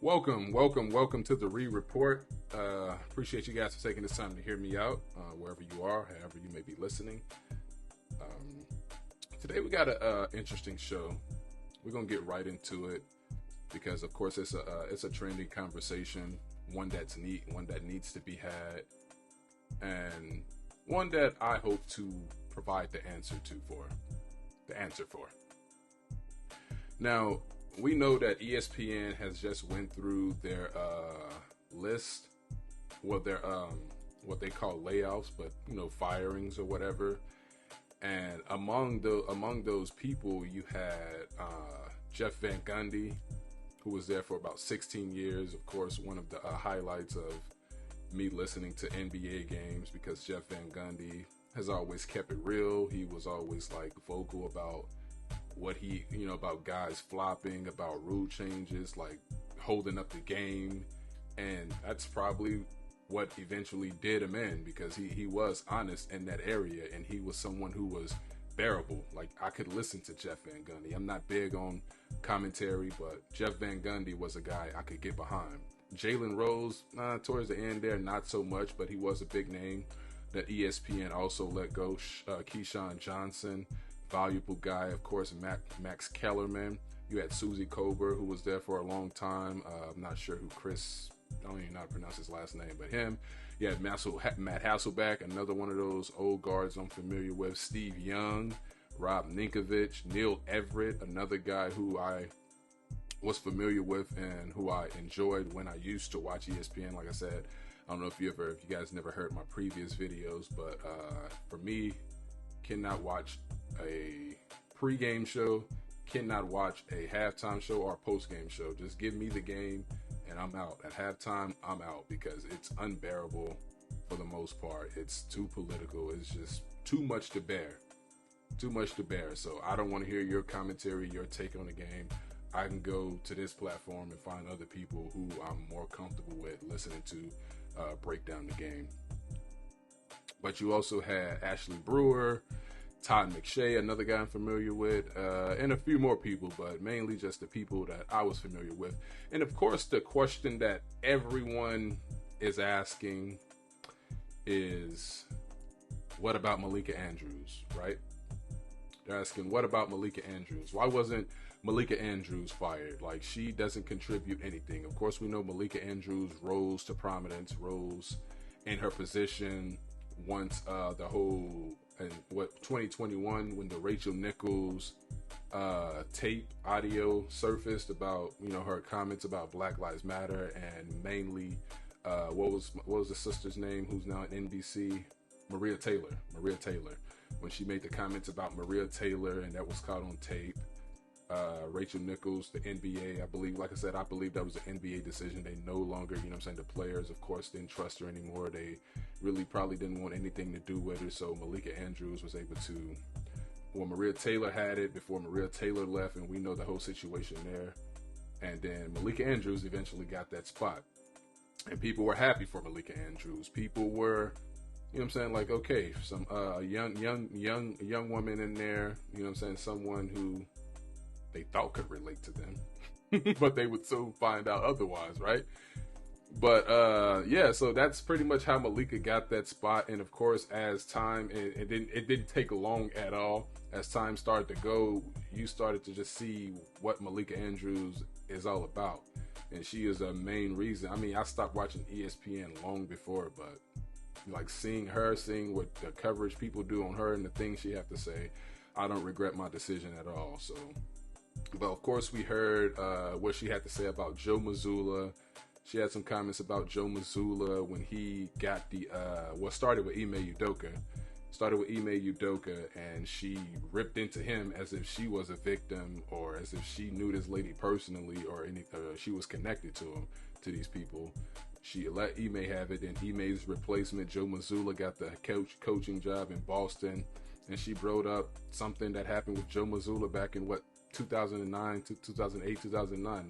Welcome to the Report. Appreciate you guys for taking this time to hear me out, wherever you are, however you may be listening. Today we got an interesting show. We're gonna get right into it because, of course, it's a trending conversation, one that needs to be had, and one that I hope to provide the answer for. Now, we know that ESPN has just went through their list, what they call layoffs, but firings or whatever. And among those people, you had Jeff Van Gundy, who was there for about 16 years. Of course, one of the highlights of me listening to NBA games, because Jeff Van Gundy has always kept it real. He was always vocal about what about guys flopping, about rule changes, like holding up the game. And that's probably what eventually did him in, because he was honest in that area, and he was someone who was bearable. Like, I could listen to Jeff Van Gundy. I'm not big on commentary, but Jeff Van Gundy was a guy I could get behind. Jalen Rose, towards the end there, not so much, but he was a big name that ESPN also let go. Keyshawn Johnson, valuable guy. Of course, Max Kellerman. You had Susie Kober, who was there for a long time. I'm not sure who I don't even know how to pronounce his last name, but him. You had Matt Hasselbeck, another one of those old guards I'm familiar with. Steve Young, Rob Ninkovich, Neil Everett, another guy who I was familiar with and who I enjoyed when I used to watch ESPN. Like I said, I don't know if you guys never heard my previous videos, but for me, cannot watch a pregame show, cannot watch a halftime show or a postgame show. Just give me the game and I'm out. At halftime, I'm out, because it's unbearable for the most part. It's too political. It's just too much to bear. So I don't want to hear your commentary, your take on the game. I can go to this platform and find other people who I'm more comfortable with listening to break down the game. But you also had Ashley Brewer, Todd McShay, another guy I'm familiar with, and a few more people, but mainly just the people that I was familiar with. And of course, the question that everyone is asking is, what about Malika Andrews, right? They're asking, what about Malika Andrews? Why wasn't Malika Andrews fired? Like, she doesn't contribute anything. Of course, we know Malika Andrews rose to prominence, rose in her position once the whole, in 2021, when the Rachel Nichols tape audio surfaced about her comments about Black Lives Matter, and mainly what was the sister's name who's now at NBC? Maria Taylor. When she made the comments about Maria Taylor, and that was caught on tape. Rachel Nichols, the NBA, I believe that was an NBA decision. They no longer, the players, of course, didn't trust her anymore. They really probably didn't want anything to do with her. So Malika Andrews was able to, Maria Taylor had it before Maria Taylor left, and we know the whole situation there. And then Malika Andrews eventually got that spot. And people were happy for Malika Andrews. People were, like, okay, some young woman in there, someone who they thought could relate to them, but they would soon find out otherwise, right? But so that's pretty much how Malika got that spot. And of course, as time, it didn't take long at all. As time started to go, you started to just see what Malika Andrews is all about, and she is a main reason. I mean, I stopped watching ESPN long before, but like seeing what the coverage people do on her and the things she have to say, I don't regret my decision at all. So, but of course, we heard what she had to say about Joe Mazzulla. She had some comments about Joe Mazzulla when he got the started with Ime Udoka. And she ripped into him as if she was a victim, or as if she knew this lady personally, or she was connected to these people. She let Ime have it, and Ime's replacement, Joe Mazzulla, got the coaching job in Boston. And she brought up something that happened with Joe Mazzulla back in 2009 to 2008, 2009.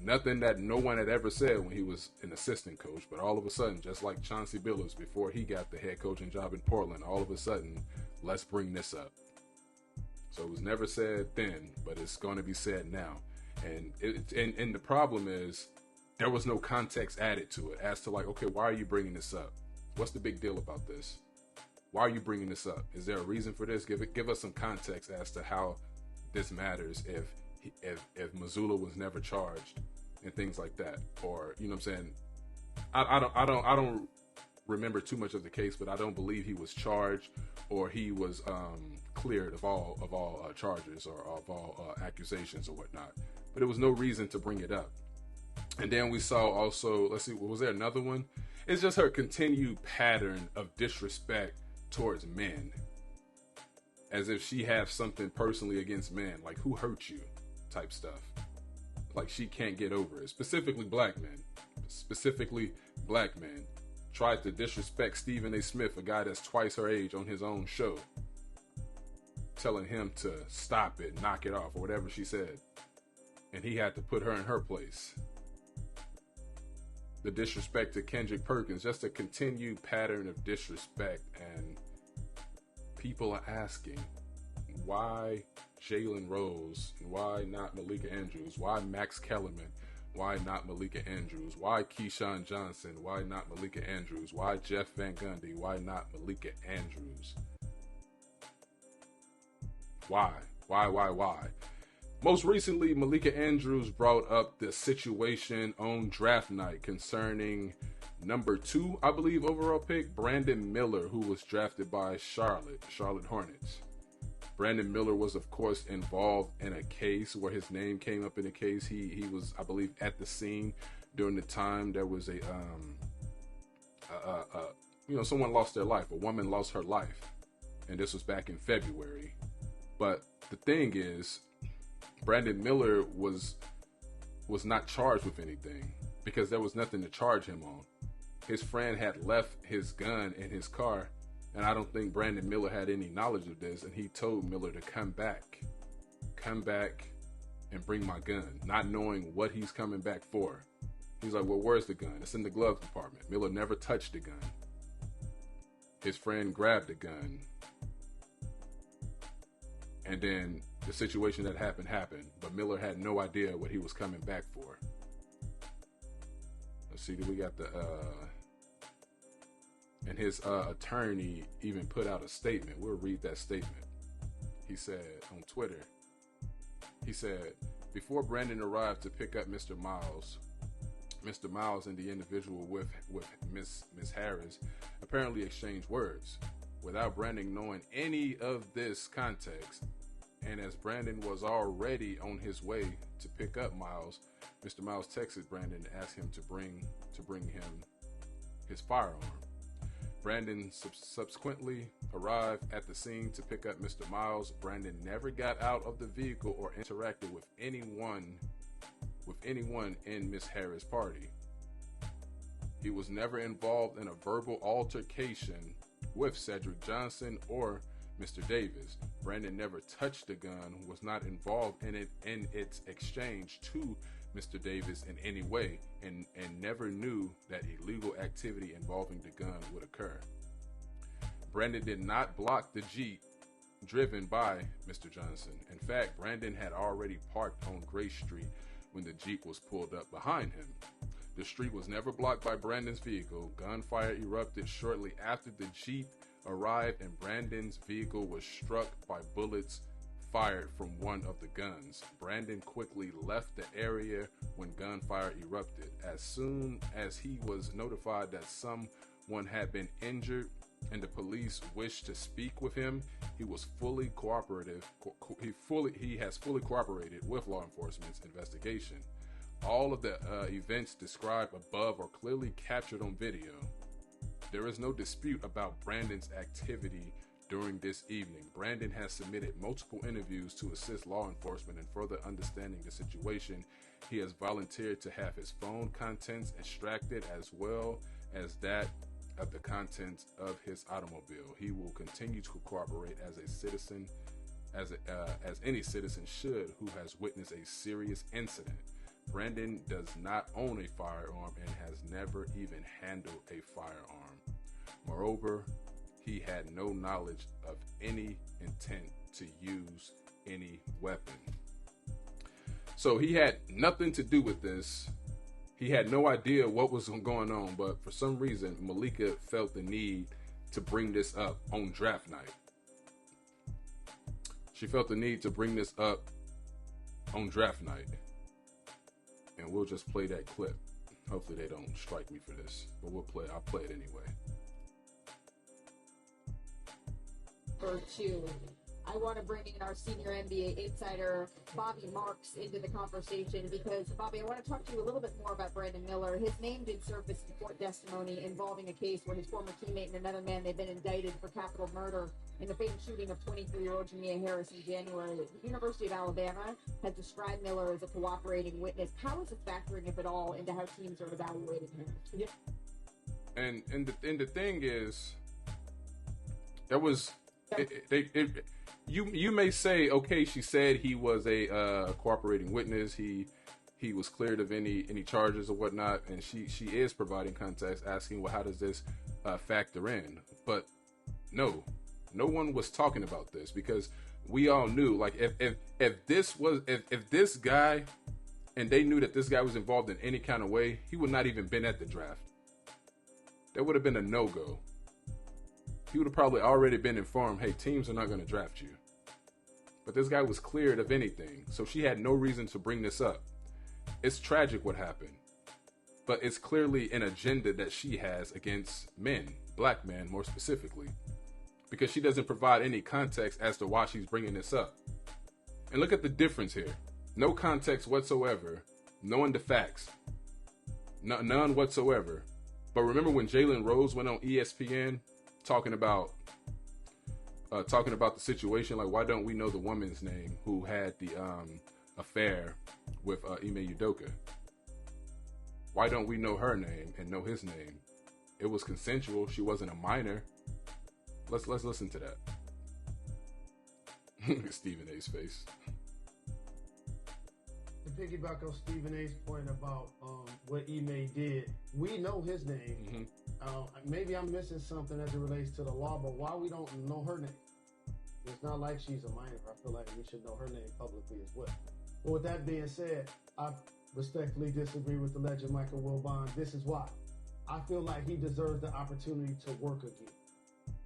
Nothing that no one had ever said when he was an assistant coach. But all of a sudden, just like Chauncey Billups before he got the head coaching job in Portland, all of a sudden, let's bring this up. So it was never said then, but it's going to be said now. And the problem is there was no context added to it as to like, okay, why are you bringing this up? What's the big deal about this? Why are you bringing this up? Is there a reason for this? Give us some context as to how this matters if Missoula was never charged and things like that, or you know what I'm saying? I don't remember too much of the case, but I don't believe he was charged or he was cleared of all charges or of all accusations or whatnot. But there was no reason to bring it up. And then we saw also, let's see, was there another one? It's just her continued pattern of disrespect towards men, as if she has something personally against men, like who hurt you type stuff. Like she can't get over it. Specifically black men tried to disrespect Stephen A. Smith, a guy that's twice her age, on his own show, telling him to stop it, knock it off, or whatever she said. And he had to put her in her place. The disrespect to Kendrick Perkins, just a continued pattern of disrespect. And people are asking, why Jalen Rose? Why not Malika Andrews? Why Max Kellerman? Why not Malika Andrews? Why Keyshawn Johnson? Why not Malika Andrews? Why Jeff Van Gundy? Why not Malika Andrews? Why? Most recently, Malika Andrews brought up the situation on draft night concerning number 2, I believe, overall pick, Brandon Miller, who was drafted by Charlotte Hornets. Brandon Miller was, of course, involved in a case where his name came up in a case. He was, I believe, at the scene during the time there was someone lost their life. A woman lost her life. And this was back in February. But the thing is, Brandon Miller was not charged with anything because there was nothing to charge him on. His friend had left his gun in his car, and I don't think Brandon Miller had any knowledge of this, and he told Miller to come back and bring my gun, not knowing what he's coming back for. He's like, well, where's the gun? It's in the glove compartment. Miller never touched the gun. His friend grabbed the gun, and then the situation that happened, but Miller had no idea what he was coming back for. Let's see, we got and his attorney even put out a statement. We'll read that statement. He said on Twitter, he said, before Brandon arrived to pick up Mr. Miles and the individual with Miss Harris apparently exchanged words without Brandon knowing any of this context. And as Brandon was already on his way to pick up Miles, Mr. Miles texted Brandon to ask him to bring him his firearm. Brandon subsequently arrived at the scene to pick up Mr. Miles. Brandon never got out of the vehicle or interacted with anyone in Miss Harris' party. He was never involved in a verbal altercation with Cedric Johnson or Mr. Davis. Brandon never touched the gun, was not involved in its exchange to Mr. Davis in any way, and never knew that illegal activity involving the gun would occur. Brandon did not block the Jeep driven by Mr. Johnson. In fact, Brandon had already parked on Grace Street when the Jeep was pulled up behind him. The street was never blocked by Brandon's vehicle. Gunfire erupted shortly after the Jeep arrived, and Brandon's vehicle was struck by bullets fired from one of the guns. Brandon quickly left the area when gunfire erupted. As soon as he was notified that someone had been injured and the police wished to speak with him, he was fully cooperative. He has fully cooperated with law enforcement's investigation. All of the events described above are clearly captured on video. There is no dispute about Brandon's activity during this evening. Brandon has submitted multiple interviews to assist law enforcement in further understanding the situation. He has volunteered to have his phone contents extracted as well as that of the contents of his automobile. He will continue to cooperate as a citizen, as any citizen should who has witnessed a serious incident. Brandon does not own a firearm and has never even handled a firearm. Moreover, he had no knowledge of any intent to use any weapon. So he had nothing to do with this. He had no idea what was going on, but for some reason, Malika felt the need to bring this up on draft night. She felt the need to bring this up on draft night. And we'll just play that clip. Hopefully they don't strike me for this, but I'll play it anyway. For two, I want to bring in our senior NBA insider, Bobby Marks, into the conversation because, Bobby, I want to talk to you a little bit more about Brandon Miller. His name did surface in court testimony involving a case where his former teammate and another man, they've been indicted for capital murder in the fatal shooting of 23-year-old Jamea Harris in January. The University of Alabama has described Miller as a cooperating witness. How is it factoring, if at all, into how teams are evaluating him? Yeah. And the thing is, there was... You may say, okay, she said he was a cooperating witness. He was cleared of any charges or whatnot, and she is providing context, asking, well, how does this factor in? But no one was talking about this because we all knew, like, if this guy, and they knew that this guy was involved in any kind of way, he would not even been at the draft. That would have been a no-go. He would have probably already been informed, hey, teams are not going to draft you. But this guy was cleared of anything, so she had no reason to bring this up. It's tragic what happened, but it's clearly an agenda that she has against men, black men more specifically, because she doesn't provide any context as to why she's bringing this up. And look at the difference here. No context whatsoever, knowing the facts, none whatsoever. But remember when Jalen Rose went on ESPN talking about the situation, like, why don't we know the woman's name who had the affair with Ime Udoka? Why don't we know her name and know his name? It was consensual. She wasn't a minor. Let's listen to that. Stephen A's face. To piggyback on Stephen A's point about what Ime did, we know his name. Mm-hmm. Maybe I'm missing something as it relates to the law, but why we don't know her name? It's not like she's a minor. I feel like we should know her name publicly as well. But with that being said, I respectfully disagree with the legend Michael Wilbon. This is why. I feel like he deserves the opportunity to work again.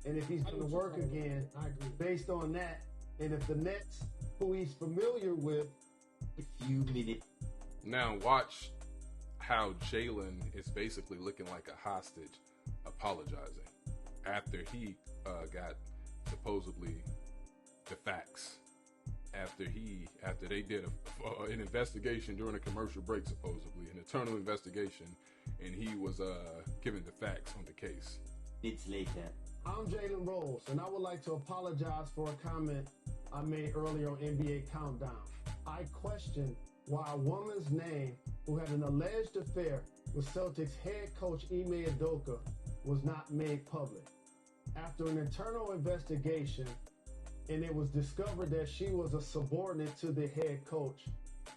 And if he's going to work again, I agree. Based on that, and if the Nets, who he's familiar with, a few minutes. Now watch how Jalen is basically looking like a hostage, apologizing after he got supposedly the facts. After they did an investigation during a commercial break, supposedly an internal investigation, and he was given the facts on the case. It's later. I'm Jalen Rose, and I would like to apologize for a comment I made earlier on NBA Countdown. I questioned why a woman's name who had an alleged affair with Celtics head coach Ime Udoka was not made public. After an internal investigation, and it was discovered that she was a subordinate to the head coach,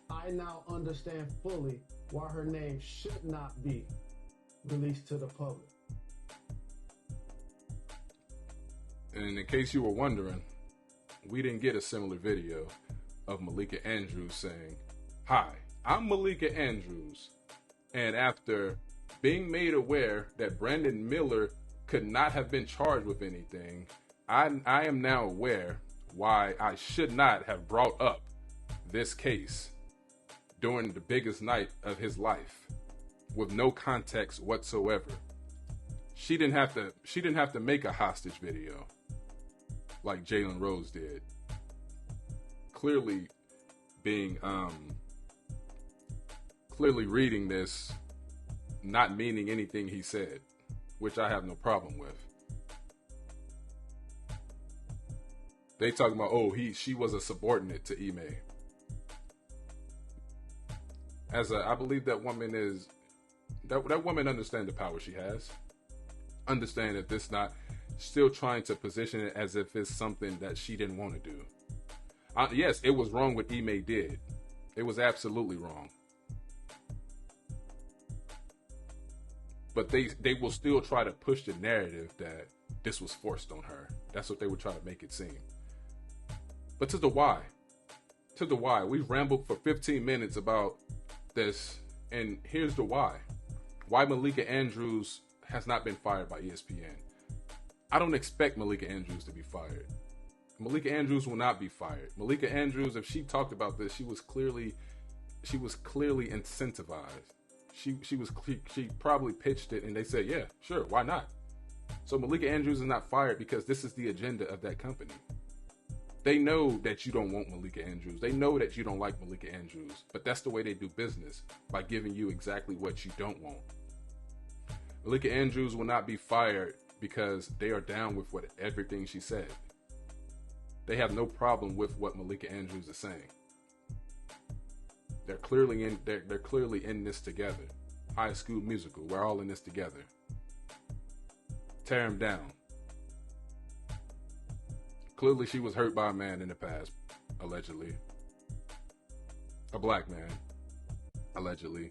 I now understand fully why her name should not be released to the public. And in case you were wondering, we didn't get a similar video of Malika Andrews saying, "Hi, I'm Malika Andrews, and after being made aware that Brandon Miller could not have been charged with anything, I am now aware why I should not have brought up this case during the biggest night of his life with no context whatsoever." She didn't have to make a hostage video like Jalen Rose did. Clearly reading this, not meaning anything he said, which I have no problem with. They talking about, she was a subordinate to Ime. I believe that woman that woman understands the power she has. Understand that this not still trying to position it as if it's something that she didn't want to do. Yes, it was wrong what Ime did. It was absolutely wrong. But they will still try to push the narrative that this was forced on her. That's what they would try to make it seem. But to the why? to the why. We've rambled for 15 minutes about this, and here's the why. Why Malika Andrews has not been fired by ESPN. I don't expect Malika Andrews to be fired. Malika Andrews will not be fired. Malika Andrews, if she talked about this, she was clearly incentivized. She probably pitched it, and they said, yeah, sure, why not? So Malika Andrews is not fired because this is the agenda of that company. They know that you don't want Malika Andrews. They know that you don't like Malika Andrews, but that's the way they do business, by giving you exactly what you don't want. Malika Andrews will not be fired because they are down with everything she said. They have no problem with what Malika Andrews is saying. They're clearly in this together. High School Musical. We're all in this together. Tear him down. Clearly she was hurt by a man in the past, allegedly. A black man, allegedly.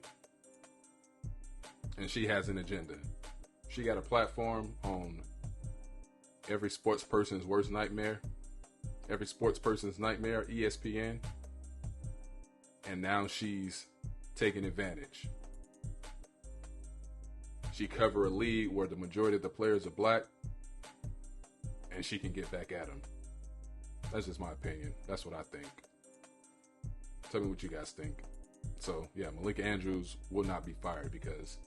And she has an agenda. She got a platform on every sports person's worst nightmare. Every sports person's nightmare, ESPN. And now she's taking advantage. She cover a league where the majority of the players are black, and she can get back at them. That's just my opinion. That's what I think. Tell me what you guys think. So, yeah, Malika Andrews will not be fired because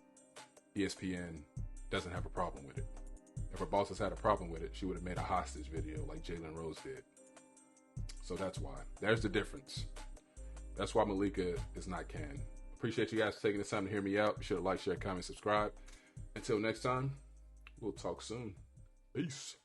ESPN doesn't have a problem with it. If her bosses had a problem with it, she would have made a hostage video like Jalen Rose did. So that's why. There's the difference. That's why Malika is not canned. Appreciate you guys taking the time to hear me out. Be sure to like, share, comment, subscribe. Until next time, we'll talk soon. Peace.